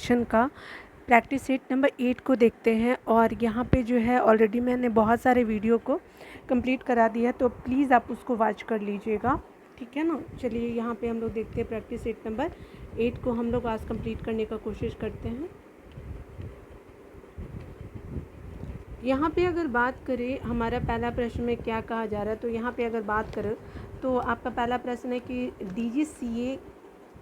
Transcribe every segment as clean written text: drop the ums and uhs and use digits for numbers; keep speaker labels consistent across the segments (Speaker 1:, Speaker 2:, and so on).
Speaker 1: Section का practice set number 8 को देखते हैं। और यहाँ पे जो है ऑलरेडी मैंने बहुत सारे वीडियो को कंप्लीट करा दिया है, तो प्लीज़ आप उसको वॉच कर लीजिएगा, ठीक है ना। चलिए यहाँ पे हम लोग देखते हैं प्रैक्टिस सेट नंबर 8 को हम लोग आज कंप्लीट करने का कोशिश करते हैं। यहाँ पे अगर बात करें हमारा पहला प्रश्न में क्या कहा जा रहा है, तो यहाँ पे अगर बात करें तो आपका पहला प्रश्न है कि DGCA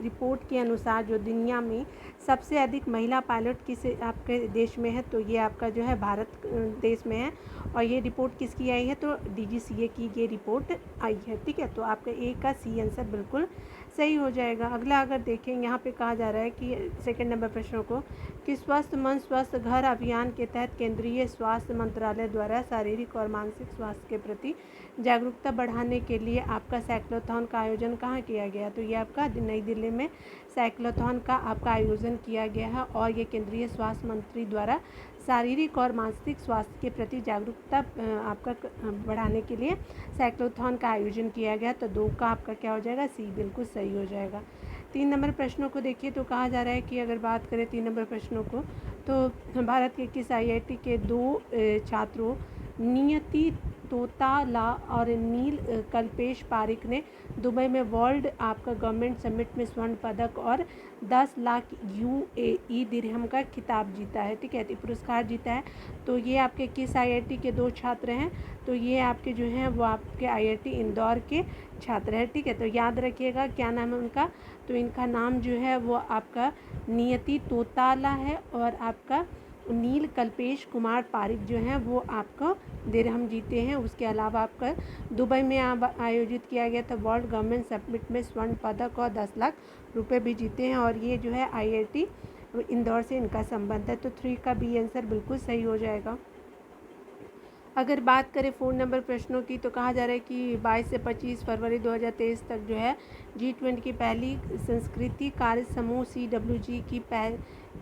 Speaker 1: रिपोर्ट के अनुसार जो दुनिया में सबसे अधिक महिला पायलट किस आपके देश में है, तो ये आपका जो है भारत देश में है। और ये रिपोर्ट किसकी आई है, तो DGCA की ये रिपोर्ट आई है, ठीक है। तो आपका ए का सी आंसर बिल्कुल सही हो जाएगा। अगला अगर देखें यहाँ पे कहा जा रहा है कि सेकंड नंबर प्रश्न को कि स्वस्थ मन स्वस्थ घर अभियान के तहत केंद्रीय स्वास्थ्य मंत्रालय द्वारा शारीरिक और मानसिक स्वास्थ्य के प्रति जागरूकता बढ़ाने के लिए आपका साइक्लोथॉन का आयोजन कहाँ किया गया, तो ये आपका नई दिल्ली में साइक्लोथॉन का आपका आयोजन किया गया है। और ये केंद्रीय स्वास्थ्य मंत्री द्वारा शारीरिक और मानसिक स्वास्थ्य के प्रति जागरूकता आपका बढ़ाने के लिए साइक्लोथॉन का आयोजन किया गया। तो 2 का आपका क्या हो जाएगा, सी बिल्कुल सही हो जाएगा। 3 नंबर प्रश्नों को देखिए तो कहा जा रहा है कि अगर बात करें 3 नंबर प्रश्नों को, तो भारत के किस IIT के 2 छात्रों नियति तोताला और नील कल्पेश पारिक ने दुबई में वर्ल्ड आपका गवर्नमेंट समिट में स्वर्ण पदक और 10 लाख UAE दिरहम का खिताब जीता है, ठीक है, पुरस्कार जीता है। तो ये आपके किस IIT के 2 छात्र हैं, तो ये आपके जो हैं वो आपके IIT इंदौर के छात्र हैं, ठीक है। तो याद रखिएगा क्या नाम है उनका, तो इनका नाम जो है वो आपका नियति तोताला है और आपका नील कल्पेश कुमार पारिक जो हैं वो आपका दिरहम जीते हैं। उसके अलावा आपका दुबई में आयोजित किया गया था वर्ल्ड गवर्नमेंट समिट में स्वर्ण पदक और 10 लाख रुपए भी जीते हैं। और ये जो है IIT इंदौर से इनका संबंध है। तो 3 का बी आंसर बिल्कुल सही हो जाएगा। अगर बात करें 4 नंबर प्रश्नों की, तो कहा जा रहा है कि 22 से 25 फरवरी 2023 तक जो है G20 की पहली संस्कृति कार्य समूह CWG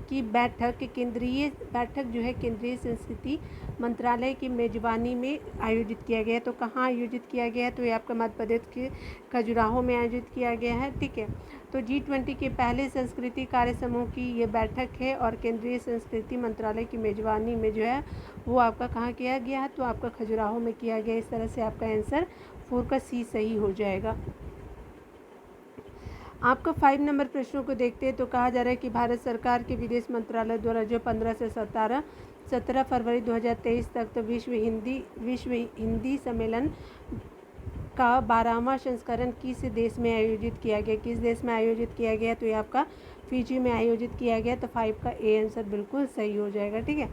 Speaker 1: की बैठक जो है केंद्रीय संस्कृति मंत्रालय की मेजबानी में आयोजित किया गया है। तो कहाँ आयोजित किया गया है, तो ये आपका मध्य प्रदेश के खजुराहो में आयोजित किया गया है, ठीक है। तो G20 के पहले संस्कृति कार्य समूह की ये बैठक है और केंद्रीय संस्कृति मंत्रालय की मेजबानी में जो है वो आपका कहाँ किया गया है, तो आपका खजुराहो में किया गया। इस तरह से आपका आंसर 4 का सी सही हो जाएगा। आपका 5 नंबर प्रश्नों को देखते हैं तो कहा जा रहा है कि भारत सरकार के विदेश मंत्रालय द्वारा जो 15 से 17 फरवरी 2023 तक तो विश्व हिंदी सम्मेलन का 12वां संस्करण किस देश में आयोजित किया गया, किस देश में आयोजित किया गया, तो ये आपका फिजी में आयोजित किया गया। तो 5 का ए आंसर बिल्कुल सही हो जाएगा, ठीक है।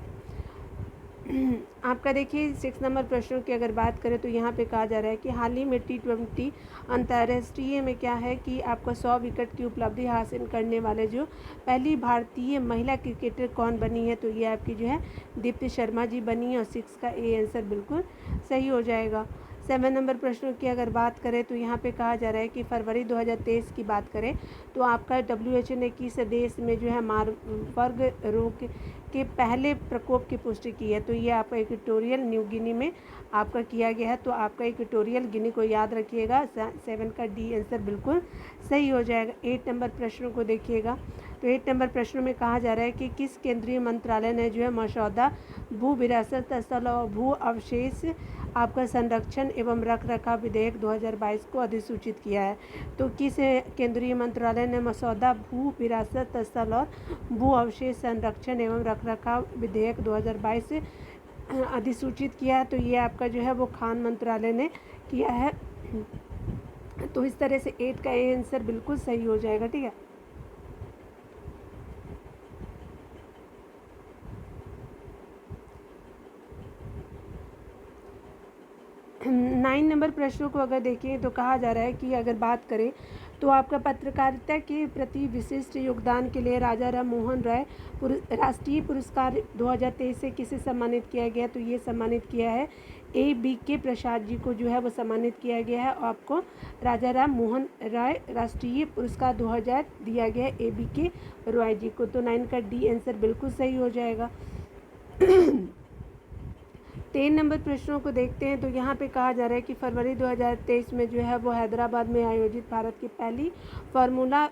Speaker 1: आपका देखिए 6 नंबर प्रश्नों की अगर बात करें तो यहाँ पे कहा जा रहा है कि हाल ही में T20 अंतर्राष्ट्रीय में क्या है कि आपको 100 विकेट की उपलब्धि हासिल करने वाले जो पहली भारतीय महिला क्रिकेटर कौन बनी है, तो ये आपकी जो है दीप्ति शर्मा जी बनी है। और 6 का ए आंसर बिल्कुल सही हो जाएगा। 7 नंबर प्रश्नों की अगर बात करें तो यहाँ पे कहा जा रहा है कि फरवरी 2023 की बात करें तो आपका WHO ने किस देश में जो है मारबर्ग रोग के पहले प्रकोप की पुष्टि की है, तो ये आपका इक्वेटोरियल न्यू गिनी में आपका किया गया है। तो आपका इक्वेटोरियल गिनी को याद रखिएगा। 7 का डी आंसर बिल्कुल सही हो जाएगा। 8 नंबर प्रश्नों को देखिएगा तो 8 नंबर प्रश्नों में कहा जा रहा है कि किस केंद्रीय मंत्रालय ने जो है मसौदा भू विरासत स्थल और भू अवशेष आपका संरक्षण एवं रख रखाव विधेयक 2022 को अधिसूचित किया है। तो किस केंद्रीय मंत्रालय ने मसौदा भू विरासत स्थल और भू अवशेष संरक्षण एवं रख रखाव विधेयक 2022 अधिसूचित किया है, तो ये आपका जो है वो खान मंत्रालय ने किया है। तो इस तरह से 8 का ए आंसर बिल्कुल सही हो जाएगा, ठीक है। नाइन नंबर प्रश्नों को अगर देखें तो कहा जा रहा है कि अगर बात करें तो आपका पत्रकारिता के प्रति विशिष्ट योगदान के लिए राजा राम मोहन राय राष्ट्रीय पुरस्कार 2023 से किसे सम्मानित किया गया, तो ये सम्मानित किया है ABK प्रसाद जी को जो है वो सम्मानित किया गया है। और आपको राजा राम मोहन राय राष्ट्रीय पुरस्कार 2000 दिया गया है ABK रॉय जी को। तो 9 का डी आंसर बिल्कुल सही हो जाएगा। 10 नंबर प्रश्नों को देखते हैं तो यहाँ पे कहा जा रहा है कि फरवरी 2023 में जो है वो हैदराबाद में आयोजित भारत की पहली फार्मूला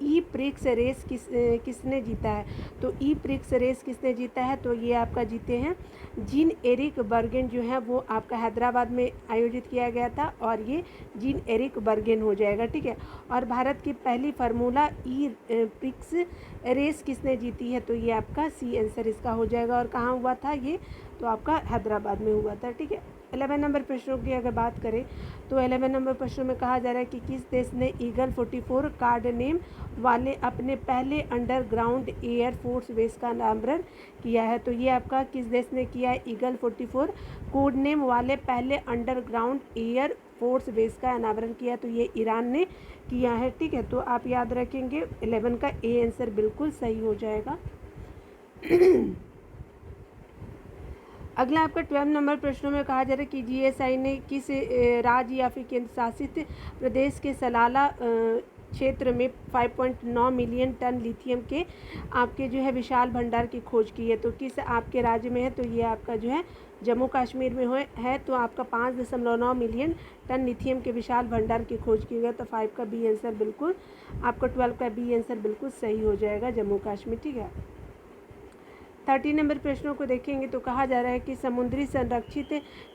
Speaker 1: ई प्रिक्स रेस किसने जीता है? तो ई प्रिक्स रेस किसने जीता है? तो ये आपका जीते हैं जीन एरिक बर्गेन, जो है वो आपका हैदराबाद में आयोजित किया गया था, और ये जीन एरिक बर्गेन हो जाएगा, ठीक है। और भारत की पहली फार्मूला ई प्रिक्स रेस किसने जीती है? तो ये आपका सी आंसर इसका हो जाएगा। और कहाँ हुआ था ये? तो आपका हैदराबाद में हुआ था, ठीक है। 11 नंबर प्रश्नों की अगर बात करें तो 11 नंबर प्रश्नों में कहा जा रहा है कि किस देश ने ईगल 44 कार्ड नेम वाले अपने पहले अंडरग्राउंड एयर फोर्स बेस का अनावरण किया है? तो ये आपका किस देश ने किया है? ईगल 44 कोड नेम वाले पहले अंडरग्राउंड एयर फोर्स बेस का अनावरण किया, तो ये ईरान ने किया है, ठीक है। तो आप याद रखेंगे 11 का ए आंसर बिल्कुल सही हो जाएगा। अगला आपका 12 नंबर प्रश्नों में कहा जा रहा है कि जीएसआई ने किस राज्य या फिर केंद्र शासित प्रदेश के सलाला क्षेत्र में 5.9 मिलियन टन लिथियम के आपके जो है विशाल भंडार की खोज की है? तो किस आपके राज्य में है? तो ये आपका जो है जम्मू कश्मीर में है। तो आपका 5.9 मिलियन टन लिथियम के विशाल भंडार की खोज की गई। तो 5 का बी आंसर बिल्कुल, आपका 12 का बी आंसर बिल्कुल सही हो जाएगा, जम्मू कश्मीर, ठीक है। 30 नंबर प्रश्नों को देखेंगे तो कहा जा रहा है कि समुद्री संरक्षित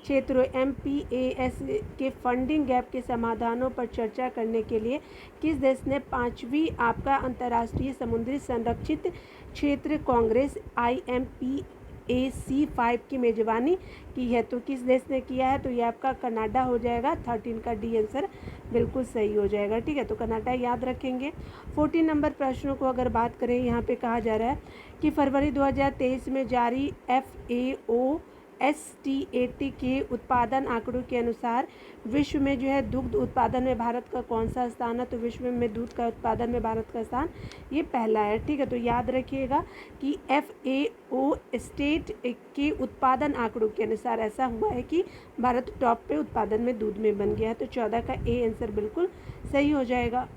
Speaker 1: क्षेत्रों MPAS के फंडिंग गैप के समाधानों पर चर्चा करने के लिए किस देश ने 5वीं आपका अंतर्राष्ट्रीय समुद्री संरक्षित क्षेत्र कांग्रेस IMPAC5 की मेजबानी की है? तो किस देश ने किया है? तो ये आपका कनाडा हो जाएगा। 13 का डी आंसर बिल्कुल सही हो जाएगा, ठीक है। तो कनाडा याद रखेंगे। 14 नंबर प्रश्नों को अगर बात करें, यहाँ पे कहा जा रहा है कि फरवरी 2023 में जारी FAO STAT के उत्पादन आंकड़ों के अनुसार विश्व में जो है दुग्ध उत्पादन में भारत का कौन सा स्थान है? तो विश्व में दूध का उत्पादन में भारत का स्थान ये पहला है, ठीक है। तो याद रखिएगा कि FAO स्टेट के उत्पादन आंकड़ों के अनुसार ऐसा हुआ है कि भारत टॉप पे उत्पादन में दूध में बन गया है। तो 14 का ए आंसर बिल्कुल सही हो जाएगा।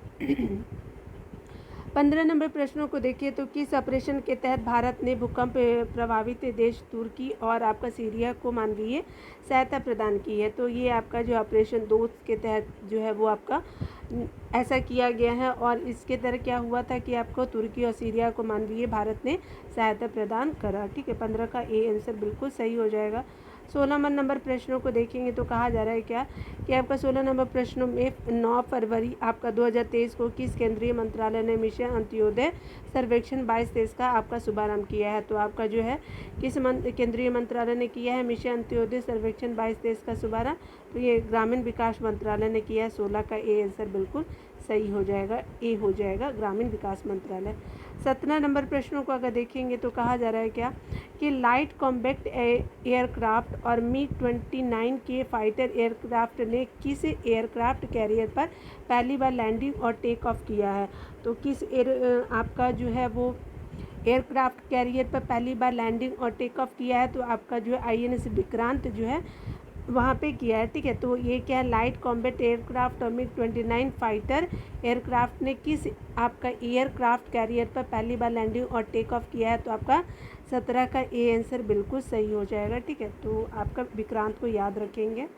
Speaker 1: 15 नंबर प्रश्नों को देखिए तो किस ऑपरेशन के तहत भारत ने भूकंप प्रभावित देश तुर्की और आपका सीरिया को मानवीय सहायता प्रदान की है? तो ये आपका जो ऑपरेशन दोस्त के तहत जो है वो आपका ऐसा किया गया है, और इसके तहत क्या हुआ था कि आपको तुर्की और सीरिया को मानवीय भारत ने सहायता प्रदान करा, ठीक है। 15 का ए आंसर बिल्कुल सही हो जाएगा। 16 नंबर प्रश्नों को देखेंगे तो कहा जा रहा है क्या कि आपका 16 नंबर प्रश्नों में 9 फरवरी आपका 2023 को किस केंद्रीय मंत्रालय ने मिशन अंत्योदय सर्वेक्षण 22-23 का आपका शुभारंभ किया है? तो आपका जो है किस केंद्रीय मंत्रालय ने किया है मिशन अंत्योदय सर्वेक्षण 22-23 का शुभारंभ? तो ये ग्रामीण विकास मंत्रालय ने किया है। 16 का ए आंसर बिल्कुल सही हो जाएगा, ए हो जाएगा, ग्रामीण विकास मंत्रालय। 17 नंबर प्रश्नों को अगर देखेंगे तो कहा जा रहा है क्या कि लाइट कॉम्बैक्ट एयरक्राफ्ट और MiG-29 के फाइटर एयरक्राफ्ट ने किस एयरक्राफ्ट कैरियर पर पहली बार लैंडिंग और टेक ऑफ किया है? तो किस आपका जो है वो एयरक्राफ्ट कैरियर पर पहली बार लैंडिंग और टेक ऑफ किया है? तो आपका जो है INS विक्रांत जो है वहाँ पे किया है, ठीक है। तो ये क्या है, लाइट कॉम्बैट एयरक्राफ्ट और MiG-29 फाइटर एयरक्राफ्ट ने किस आपका एयरक्राफ्ट कैरियर पर पहली बार लैंडिंग और टेक ऑफ किया है? तो आपका 17 का ए आंसर बिल्कुल सही हो जाएगा, ठीक है। तो आपका विक्रांत को याद रखेंगे।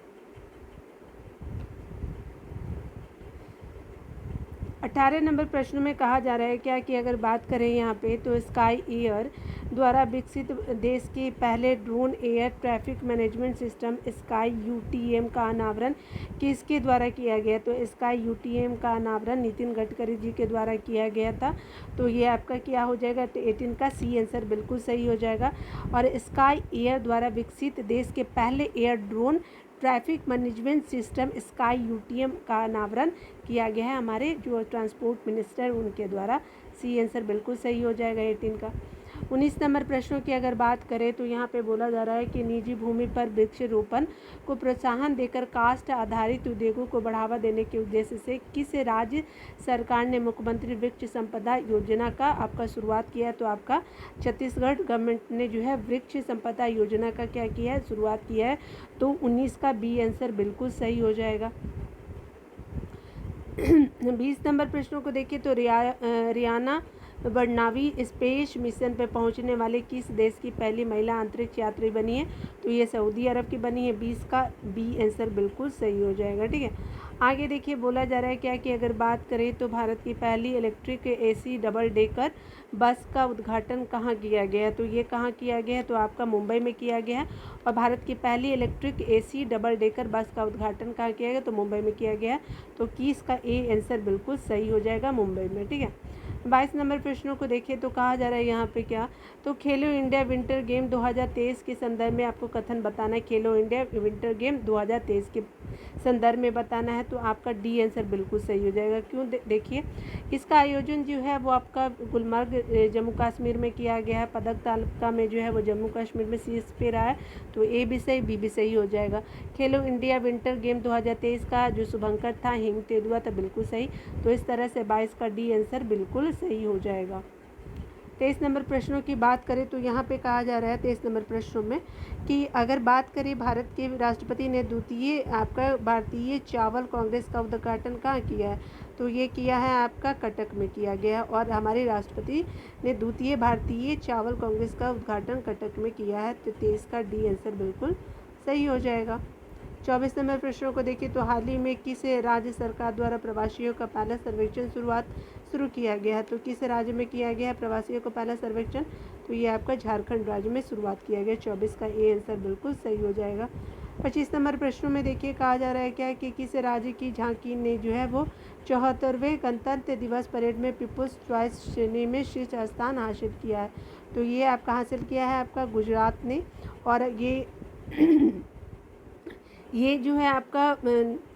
Speaker 1: 18 नंबर प्रश्न में कहा जा रहा है क्या कि अगर बात करें यहाँ पे तो स्काई एयर द्वारा विकसित देश के पहले drone air traffic management system sky UTM का अनावरण किसके द्वारा किया गया? तो स्काई UTM का अनावरण नितिन गडकरी जी के द्वारा किया गया था। तो ये आपका क्या हो जाएगा? 18 का सी आंसर बिल्कुल सही हो जाएगा। और स्काई एयर द्वारा विकसित देश के पहले air drone traffic management system sky UTM का अनावरण किया गया है हमारे जो ट्रांसपोर्ट मिनिस्टर उनके द्वारा। सी आंसर बिल्कुल सही हो जाएगा 18 का। 19 नंबर प्रश्नों की अगर बात करें तो यहाँ पे बोला जा रहा है कि निजी भूमि पर वृक्षारोपण को प्रोत्साहन देकर कास्ट आधारित उद्योगों को बढ़ावा देने के उद्देश्य से किस राज्य सरकार ने मुख्यमंत्री वृक्ष संपदा योजना का आपका शुरुआत किया है? तो आपका छत्तीसगढ़ गवर्नमेंट ने जो है वृक्ष संपदा योजना का क्या किया है? शुरुआत किया है। तो 19 का बी आंसर बिल्कुल सही हो जाएगा। 20 नंबर प्रश्नों को देखिए तो रियाना बर्नावी स्पेस मिशन पर पहुंचने वाले किस देश की पहली महिला अंतरिक्ष यात्री बनी है? तो ये सऊदी अरब की बनी है। 20 का बी आंसर बिल्कुल सही हो जाएगा, ठीक है। आगे देखिए बोला जा रहा है क्या कि अगर बात करें तो भारत की पहली electric AC double decker bus का उद्घाटन कहाँ किया गया है, तो ये कहाँ किया गया है, तो आपका मुंबई में किया गया है। और भारत की पहली electric AC double decker bus का उद्घाटन कहाँ किया गया, तो मुंबई में किया गया है। तो की इसका ए आंसर बिल्कुल सही हो जाएगा, मुंबई में। ठीक है, 22 नंबर प्रश्नों को देखिए तो कहा जा रहा है यहाँ पे क्या, तो खेलो इंडिया विंटर गेम 2023 के संदर्भ में आपको कथन बताना है। खेलो इंडिया विंटर गेम 2023 के संदर्भ में बताना है, तो आपका डी आंसर बिल्कुल सही हो जाएगा। क्यों, देखिए इसका आयोजन जो है वो आपका गुलमर्ग जम्मू कश्मीर में किया गया है। पदक तालिका में जो है वो जम्मू कश्मीर में शीर्ष पे रहा है, तो ए भी सही बी भी सही हो जाएगा। खेलो इंडिया विंटर गेम 2023 का जो शुभंकर था हिंग तेंदुआ था, बिल्कुल सही। तो इस तरह से 22 का डी आंसर बिल्कुल सही हो जाएगा। 23 नंबर प्रश्नों की बात करें तो यहाँ पे कहा जा रहा है 23 नंबर प्रश्नों में कि अगर बात करें भारत के राष्ट्रपति ने द्वितीय आपका भारतीय चावल कांग्रेस का उद्घाटन कहाँ किया है, तो ये किया है आपका कटक में किया गया है। और हमारे राष्ट्रपति ने द्वितीय भारतीय चावल कांग्रेस का उद्घाटन कटक में किया है, तो 23 का डी आंसर बिल्कुल सही हो जाएगा। 24 नंबर प्रश्नों को देखिए तो हाल ही में किस राज्य सरकार द्वारा प्रवासियों का पहला सर्वेक्षण शुरू किया गया है, तो किस राज्य में किया गया है प्रवासियों को पहला सर्वेक्षण, तो ये आपका झारखंड राज्य में शुरुआत किया गया। 24 का ए आंसर बिल्कुल सही हो जाएगा। 25 नंबर प्रश्नों में देखिए कहा जा रहा है क्या कि किस राज्य की झांकी ने जो है वो 74वें गणतंत्र दिवस परेड में पीपुल्स चॉइस श्रेणी में शीर्ष स्थान हासिल किया है, तो ये आपका हासिल किया है आपका गुजरात ने। और ये जो है आपका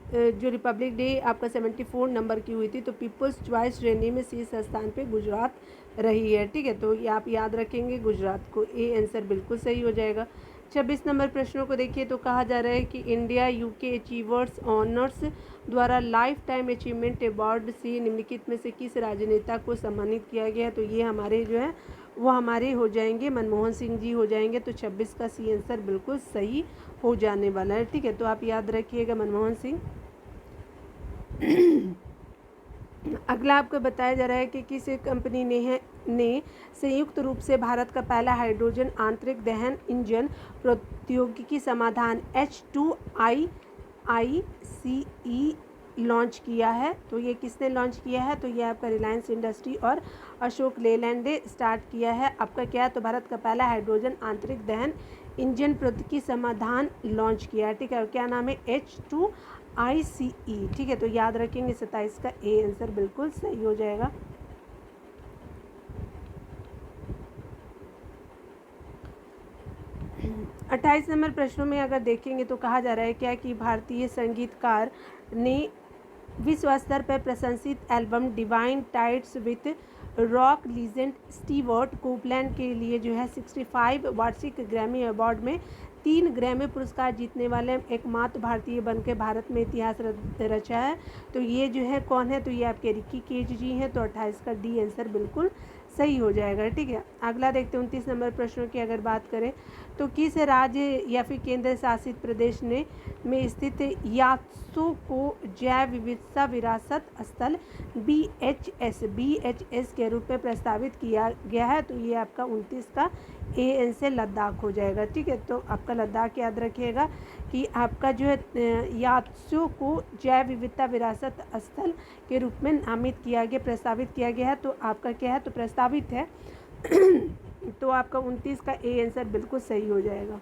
Speaker 1: जो रिपब्लिक डे आपका 74 नंबर की हुई थी, तो पीपल्स चॉइस श्रेणी में शीर्ष स्थान पे गुजरात रही है। ठीक है, तो ये आप याद रखेंगे गुजरात को, ए आंसर बिल्कुल सही हो जाएगा। 26 नंबर प्रश्नों को देखिए तो कहा जा रहा है कि इंडिया यूके अचीवर्स ऑनर्स द्वारा लाइफ टाइम अचीवमेंट अवार्ड से निम्नलिखित में से किस राजनेता को सम्मानित किया गया, तो ये हमारे जो है वो हमारे हो जाएंगे मनमोहन सिंह जी हो जाएंगे। तो 26 का सी आंसर बिल्कुल सही हो जाने वाला है। ठीक है, तो आप याद रखिएगा मनमोहन सिंह। अगला आपको बताया जा रहा है कि किस कंपनी ने संयुक्त रूप से भारत का पहला हाइड्रोजन आंतरिक दहन इंजन प्रौद्योगिकी समाधान H2ICE लॉन्च किया है, तो ये किसने लॉन्च किया है, तो ये आपका रिलायंस इंडस्ट्री और अशोक लेलैंड ने स्टार्ट किया है। आपका क्या है, तो भारत का पहला हाइड्रोजन आंतरिक दहन इंजन प्रौद्योगिकी समाधान लॉन्च किया है। ठीक है, क्या नाम है, H2ICE। ठीक है, तो याद रखेंगे 27 का ए आंसर बिल्कुल सही हो जाएगा। अट्ठाईस नंबर प्रश्नों में अगर देखेंगे तो कहा जा रहा है क्या कि भारतीय संगीतकार ने विश्व स्तर पर प्रशंसित album divine tides with rock legend Stewart Copeland के लिए जो है 65 वार्षिक ग्रैमी अवार्ड में 3 ग्रैमी पुरस्कार जीतने वाले एकमात्र भारतीय बनकर भारत में इतिहास रचा है। तो ये जो है कौन है, तो ये आपके रिकी केज जी हैं। तो 28 का डी आंसर बिल्कुल सही हो जाएगा। ठीक है, अगला देखते हैं 29 नंबर प्रश्नों की अगर बात करें तो किस राज्य या फिर केंद्र शासित प्रदेश में स्थित यात्सो को जैव विविधता विरासत स्थल BHS के रूप में प्रस्तावित किया गया है, तो ये आपका 29 का ए आंसर लद्दाख हो जाएगा। ठीक है, तो आपका लद्दाख याद रखिएगा कि आपका जो है यात्सो को जैव विविधता विरासत स्थल के रूप में नामित किया गया, प्रस्तावित किया गया है। तो आपका क्या है, तो प्रस्तावित है तो आपका 29 का ए आंसर बिल्कुल सही हो जाएगा।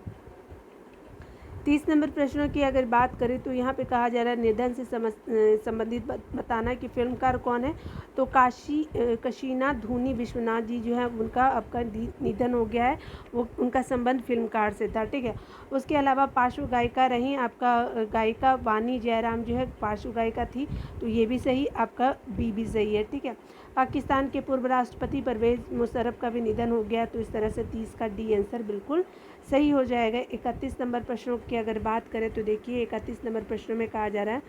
Speaker 1: 30 नंबर प्रश्नों की अगर बात करें तो यहाँ पे कहा जा रहा है निधन से संबंधित बताना कि फिल्मकार कौन है, तो कशीना धूनी विश्वनाथ जी जो है उनका आपका निधन हो गया है, वो उनका संबंध फिल्मकार से था। ठीक है, उसके अलावा पार्श्व गायिका रही आपका गायिका वानी जयराम जो है पार्श्व गायिका थी, तो ये भी सही, आपका बी भी सही है। ठीक है, पाकिस्तान के पूर्व राष्ट्रपति परवेज मुशर्रफ का भी निधन हो गया, तो इस तरह से 30 का डी आंसर बिल्कुल सही हो जाएगा। 31 नंबर प्रश्नों की अगर बात करें तो देखिए 31 नंबर प्रश्नों में कहा जा रहा है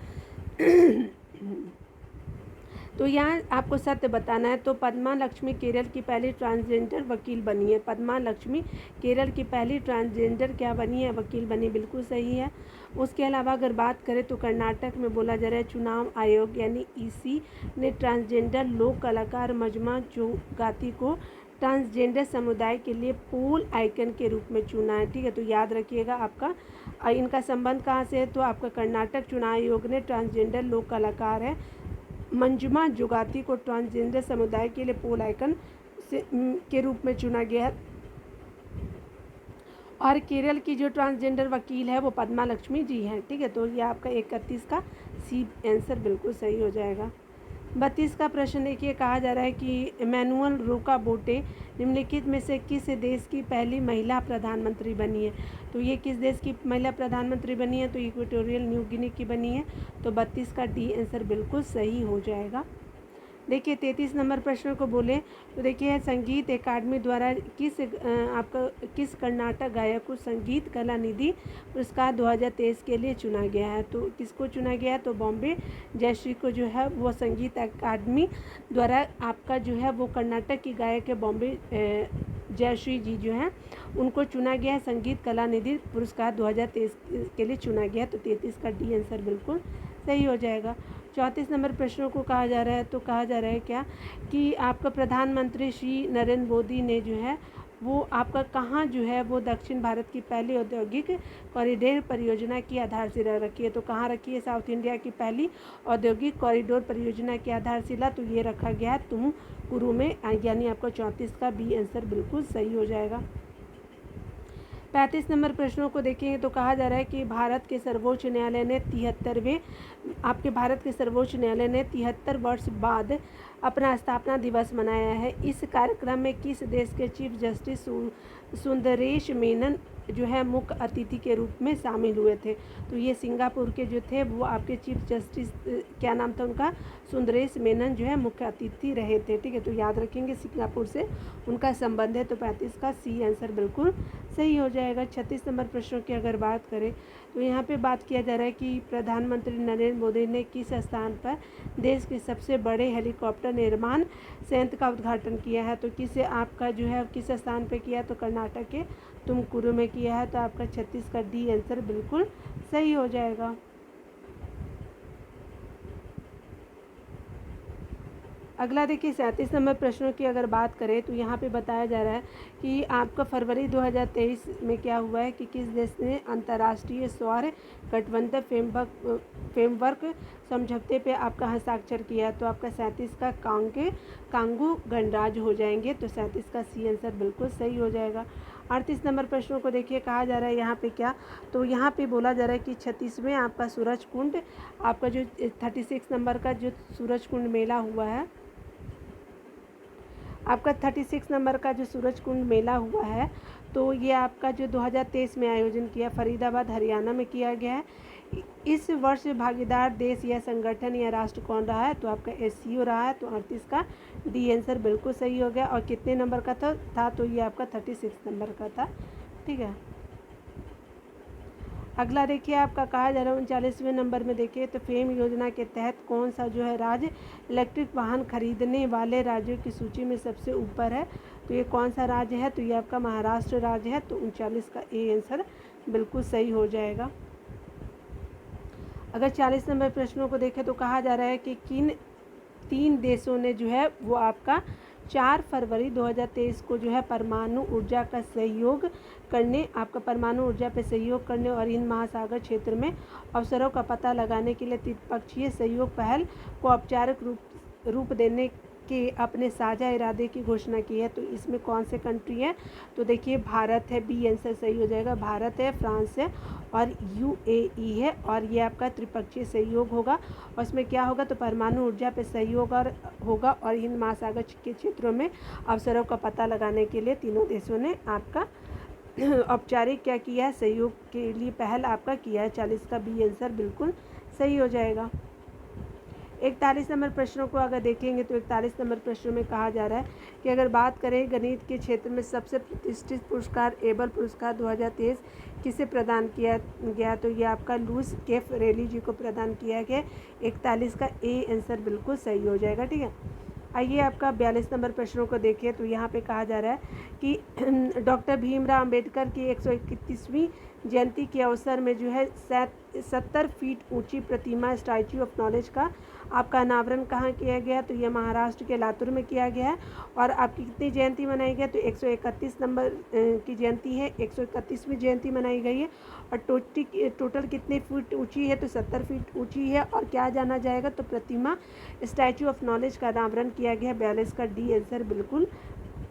Speaker 1: तो यहाँ आपको सत्य बताना है। तो पद्मा लक्ष्मी केरल की पहली ट्रांसजेंडर वकील बनी है। पद्मा लक्ष्मी केरल की पहली ट्रांसजेंडर क्या बनी है, वकील बनी, बिल्कुल सही है। उसके अलावा अगर बात करें तो कर्नाटक में बोला जा रहा है चुनाव आयोग यानी EC ने ट्रांसजेंडर लोक कलाकार मजमा जोगाती को ट्रांसजेंडर समुदाय के लिए पोल आइकन के रूप में चुना है। ठीक है, तो याद रखिएगा आपका इनका संबंध कहाँ से है, तो आपका कर्नाटक चुनाव आयोग ने ट्रांसजेंडर लोक कलाकार है मंजुमा जुगाती को ट्रांसजेंडर समुदाय के लिए पोल आइकन के रूप में चुना गया है। और केरल की जो ट्रांसजेंडर वकील है वो पद्मा लक्ष्मी जी हैं। ठीक है, तो ये आपका 31 का सी आंसर बिल्कुल सही हो जाएगा। 32 का प्रश्न देखिए, कहा जा रहा है कि इमैनुअल रोकाबोटे निम्नलिखित में से किस देश की पहली महिला प्रधानमंत्री बनी है। तो ये किस देश की महिला प्रधानमंत्री बनी है, तो इक्वेटोरियल न्यू गिनी की बनी है। तो 32 का डी आंसर बिल्कुल सही हो जाएगा। देखिए 33 नंबर प्रश्न को बोले तो देखिए, संगीत अकादमी द्वारा किस कर्नाटक गायक को संगीत कला निधि पुरस्कार 2023 के लिए चुना गया है। तो किसको चुना गया है, तो बॉम्बे जयश्री को जो है वो संगीत अकादमी द्वारा आपका जो है वो कर्नाटक की गायक है बॉम्बे जयश्री जी जो हैं उनको चुना गया है संगीत कला निधि पुरस्कार 2023 के लिए चुना गया है। तो 33 का डी आंसर बिल्कुल सही हो जाएगा। 34 नंबर प्रश्नों को कहा जा रहा है, तो कहा जा रहा है क्या कि आपका प्रधानमंत्री श्री नरेंद्र मोदी ने जो है वो आपका कहाँ जो है वो दक्षिण भारत की पहली औद्योगिक कॉरिडोर परियोजना की आधारशिला रखी है। तो कहाँ रखी है, साउथ इंडिया की पहली औद्योगिक कॉरिडोर परियोजना की आधारशिला, तो ये रखा गया है तुमकुरू में, यानी आपका 34 का बी आंसर बिल्कुल सही हो जाएगा। 35 नंबर प्रश्नों को देखेंगे तो कहा जा रहा है कि भारत के सर्वोच्च न्यायालय ने 73 वर्ष बाद अपना स्थापना दिवस मनाया है। इस कार्यक्रम में किस देश के चीफ जस्टिस सुंदरेश मेनन जो है मुख्य अतिथि के रूप में शामिल हुए थे। तो ये सिंगापुर के जो थे वो आपके चीफ जस्टिस क्या नाम था उनका, सुंदरेश मेनन जो है मुख्य अतिथि रहे थे। ठीक है, तो याद रखेंगे सिंगापुर से उनका संबंध है। तो 35 का सी आंसर बिल्कुल सही हो जाएगा। 36 नंबर प्रश्नों की अगर बात करें तो यहाँ पे बात किया जा रहा है कि प्रधानमंत्री नरेंद्र मोदी ने किस स्थान पर देश के सबसे बड़े हेलीकॉप्टर निर्माण संयंत्र का उद्घाटन किया है। तो किसे आपका जो है किस स्थान पे किया है, तो कर्नाटक के तुमकुरू में किया है। तो आपका 36 का डी आंसर बिल्कुल सही हो जाएगा। अगला देखिए 37 नंबर प्रश्नों की अगर बात करें तो यहाँ पे बताया जा रहा है कि आपका फरवरी 2023 में क्या हुआ है कि किस देश ने अंतर्राष्ट्रीय सौर गठबंधन फ्रेमवर्क समझौते पे आपका हस्ताक्षर किया। तो आपका 37 का कांगू गणराज्य हो जाएंगे। तो 37 का सी आंसर बिल्कुल सही हो जाएगा। 38 नंबर प्रश्नों को देखिए, कहा जा रहा है यहाँ पे क्या, तो यहाँ पे बोला जा रहा है कि 36वें आपका सूरज कुंड आपका जो 36 नंबर का जो सूरज कुंड मेला हुआ है, आपका 36 नंबर का जो सूरज कुंड मेला हुआ है, तो ये आपका जो 2023 में आयोजन किया फरीदाबाद हरियाणा में किया गया है। इस वर्ष भागीदार देश या संगठन या राष्ट्र कौन रहा है, तो आपका SCO रहा है। तो 38 का डी आंसर बिल्कुल सही हो गया। और कितने नंबर का था तो ये आपका 36 नंबर का था। ठीक है, अगला देखिए आपका कहा जा रहा है 39वें नंबर में देखिए, तो फेम योजना के तहत कौन सा जो है राज्य इलेक्ट्रिक वाहन खरीदने वाले राज्यों की सूची में सबसे ऊपर है। तो ये कौन सा राज्य है, तो ये आपका महाराष्ट्र राज्य है। तो 39 का ए आंसर बिल्कुल सही हो जाएगा। अगर 40 नंबर प्रश्नों को देखें तो कहा जा रहा है कि किन 3 देशों ने जो है वो आपका 4 फरवरी 2023 को जो है परमाणु ऊर्जा का सहयोग करने, आपका परमाणु ऊर्जा पे सहयोग करने और हिंद महासागर क्षेत्र में अवसरों का पता लगाने के लिए त्रिपक्षीय सहयोग पहल को औपचारिक रूप देने के अपने साझा इरादे की घोषणा की है। तो इसमें कौन से कंट्री है, तो देखिए भारत है, बी आंसर सही हो जाएगा। भारत है, फ्रांस है और UAE है। और ये आपका त्रिपक्षीय सहयोग होगा और इसमें क्या होगा, तो परमाणु ऊर्जा पे सहयोग होगा और हिंद महासागर के क्षेत्रों में अवसरों का पता लगाने के लिए तीनों देशों ने आपका औपचारिक क्या किया है, सहयोग के लिए पहल आपका किया है। 40 का बी आंसर बिल्कुल सही हो जाएगा। 41 नंबर प्रश्नों को अगर देखेंगे तो 41 नंबर प्रश्नों में कहा जा रहा है कि अगर बात करें गणित के क्षेत्र में सबसे प्रतिष्ठित पुरस्कार एबल पुरस्कार 2023 किसे प्रदान किया गया, तो ये आपका लुईस कैफरेली जी को प्रदान किया गया। 41 का ए आंसर बिल्कुल सही हो जाएगा। ठीक है, आइए आपका 42 नंबर प्रश्नों को देखिए, तो यहाँ पे कहा जा रहा है कि डॉक्टर भीमराव अंबेडकर की 131वीं जयंती के अवसर में जो है 70 फीट ऊंची प्रतिमा स्टैच्यू ऑफ नॉलेज का आपका अनावरण कहाँ किया गया, तो ये महाराष्ट्र के लातूर में किया गया है। और आपकी कितनी जयंती मनाई गई, तो 131 नंबर की जयंती है, 131वीं जयंती मनाई गई है। और टोटल कितने फीट ऊंची है, तो 70 फीट ऊंची है। और क्या जाना जाएगा, तो प्रतिमा स्टैचू ऑफ नॉलेज का अनावरण किया गया। 42 का डी आंसर बिल्कुल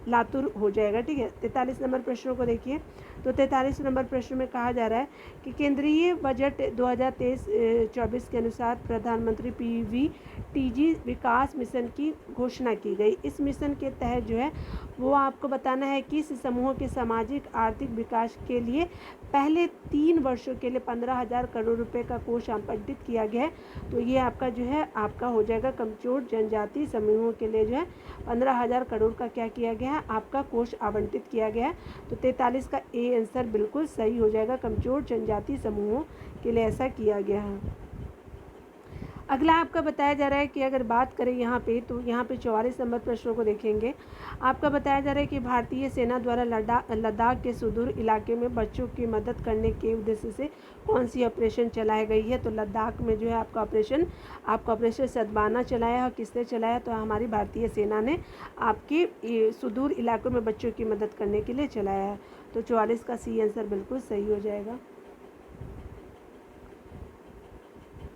Speaker 1: लातूर हो जाएगा। ठीक है, 43 नंबर प्रश्नों को देखिए। तो 43 नंबर प्रश्न में कहा जा रहा है कि केंद्रीय बजट 2023-24 के अनुसार प्रधानमंत्री PVTG विकास मिशन की घोषणा की गई। इस मिशन के तहत जो है वो आपको बताना है कि इस समूह के सामाजिक आर्थिक विकास के लिए पहले 3 वर्षों के लिए 15,000 करोड़ रुपए का कोष आवंटित किया गया है। तो ये आपका जो है आपका हो जाएगा कमजोर जनजाति समूहों के लिए जो है 15,000 करोड़ का क्या किया गया है, आपका कोष आवंटित किया गया है। तो 43 का ए आंसर बिल्कुल सही हो जाएगा, कमजोर जनजाति समूहों के लिए ऐसा किया गया है। अगला आपका बताया जा रहा है कि अगर बात करें यहाँ पे, तो यहाँ पे 44 नंबर प्रश्नों को देखेंगे। आपका बताया जा रहा है कि भारतीय सेना द्वारा लद्दाख के सुदूर इलाके में बच्चों की मदद करने के उद्देश्य से कौन सी ऑपरेशन चलाई गई है। तो लद्दाख में जो है आपका ऑपरेशन सद्भावना चलाया है। और किसने चलाया, तो हमारी भारतीय सेना ने आपके सुदूर इलाकों में बच्चों की मदद करने के लिए चलाया है। तो 44 का सी आंसर बिल्कुल सही हो जाएगा।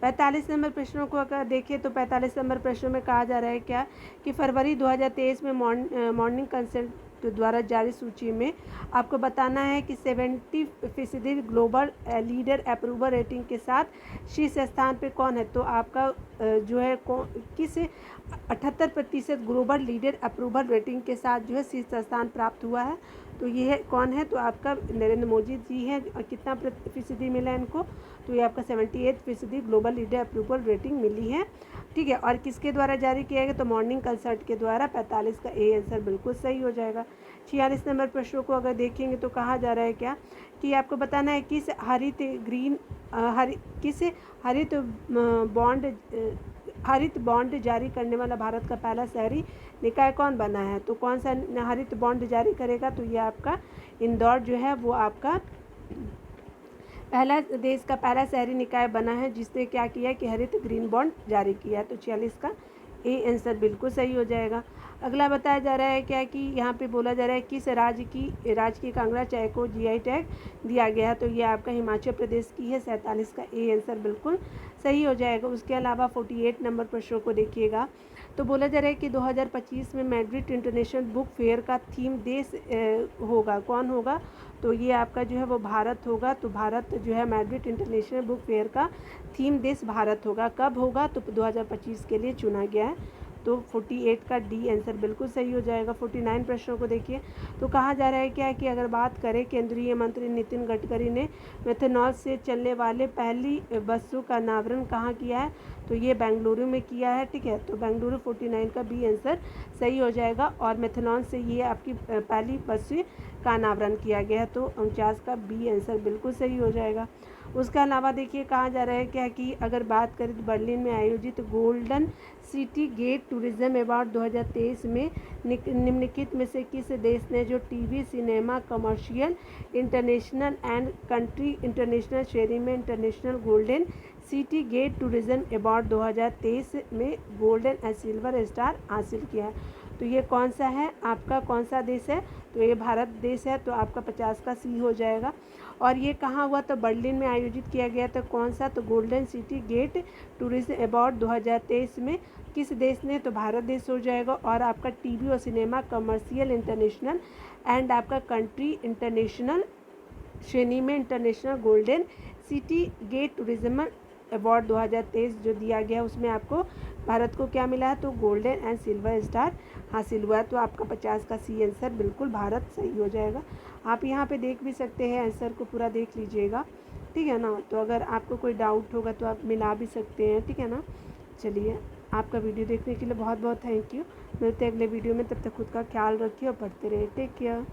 Speaker 1: 45 नंबर प्रश्नों को अगर देखें, तो 45 नंबर प्रश्नों में कहा जा रहा है क्या कि फरवरी 2023 में मॉर्निंग कंसल्ट द्वारा जारी सूची में आपको बताना है कि 70% ग्लोबल लीडर अप्रूवल रेटिंग के साथ शीर्ष स्थान पे कौन है। तो आपका जो है किस 78% ग्लोबल लीडर अप्रूवल रेटिंग के साथ जो है शीर्ष स्थान प्राप्त हुआ है। तो ये है कौन है, तो आपका नरेंद्र मोदी जी हैं। और कितना फीसदी मिला इनको, तो ये आपका 78% ग्लोबल लीडर अप्रूवल रेटिंग मिली है। ठीक है, और किसके द्वारा जारी किया गया, तो मॉर्निंग कंसल्ट के द्वारा। 45 का ए आंसर बिल्कुल सही हो जाएगा। 46 नंबर प्रश्नों को अगर देखेंगे तो कहा जा रहा है क्या कि आपको बताना है किस हरित बॉन्ड जारी करने वाला भारत का पहला शहरी निकाय कौन बना है। तो कौन सा हरित बॉन्ड जारी करेगा, तो ये आपका इंदौर जो है वो आपका देश का पहला शहरी निकाय बना है जिसने क्या किया कि हरित ग्रीन बॉन्ड जारी किया। तो 46 का ए आंसर बिल्कुल सही हो जाएगा। अगला बताया जा रहा है क्या कि यहाँ पे बोला जा रहा है किस राज्य की कांगड़ा चाय को GI टैग दिया गया है। तो ये आपका हिमाचल प्रदेश की है। 47 का ए आंसर बिल्कुल सही हो जाएगा। उसके अलावा 48 नंबर प्रश्नों को देखिएगा। तो बोला जा रहा है कि 2025 में मैड्रिड इंटरनेशनल बुक फेयर का थीम देश होगा, कौन होगा, तो ये आपका जो है वो भारत होगा। तो भारत जो है मैड्रिड इंटरनेशनल बुक फेयर का थीम देश भारत होगा। कब होगा, तो 2025 के लिए चुना गया है। तो 48 का डी आंसर बिल्कुल सही हो जाएगा। 49 प्रश्नों को देखिए। तो कहा जा रहा है क्या कि अगर बात करें, केंद्रीय मंत्री नितिन गडकरी ने मेथनॉल से चलने वाले पहली बसों का अनावरण कहाँ किया है, तो ये बेंगलुरु में किया है। ठीक है, तो बेंगलुरु 49 का बी आंसर सही हो जाएगा। और मेथनॉल से ये आपकी पहली बस का अनावरण किया गया है। तो 49 का बी आंसर बिल्कुल सही हो जाएगा। उसके अलावा देखिए कहा जा रहा है क्या कि अगर बात करें तो बर्लिन में आयोजित Golden City Gate Tourism Award 2023 में निम्नलिखित में से किस देश ने जो TV cinema commercial international and country international श्रेणी में international Golden City Gate Tourism Award 2023 में गोल्डन एंड सिल्वर स्टार हासिल किया है। तो ये कौन सा है, आपका कौन सा देश है, तो ये भारत देश है। तो आपका 50 का सी हो जाएगा। और ये कहाँ हुआ, तो बर्लिन में आयोजित किया गया था। कौन सा, तो Golden City Gate Tourism Award 2023 में किस देश ने, तो भारत देश हो जाएगा। और आपका टीवी और सिनेमा कमर्शियल इंटरनेशनल एंड आपका कंट्री इंटरनेशनल श्रेणी में international Golden City Gate Tourism Award 2023 जो दिया गया उसमें आपको भारत को क्या मिला है, तो गोल्डन एंड सिल्वर स्टार हासिल हुआ है। तो आपका 50 का सी आंसर बिल्कुल भारत सही हो जाएगा। आप यहाँ पे देख भी सकते हैं, आंसर को पूरा देख लीजिएगा। ठीक है ना, तो अगर आपको कोई डाउट होगा तो आप मिला भी सकते हैं। ठीक है ना, चलिए आपका वीडियो देखने के लिए बहुत बहुत थैंक यू। मिलते हैं अगले वीडियो में, तब तक खुद का ख्याल रखिए और पढ़ते रहिए। Take care.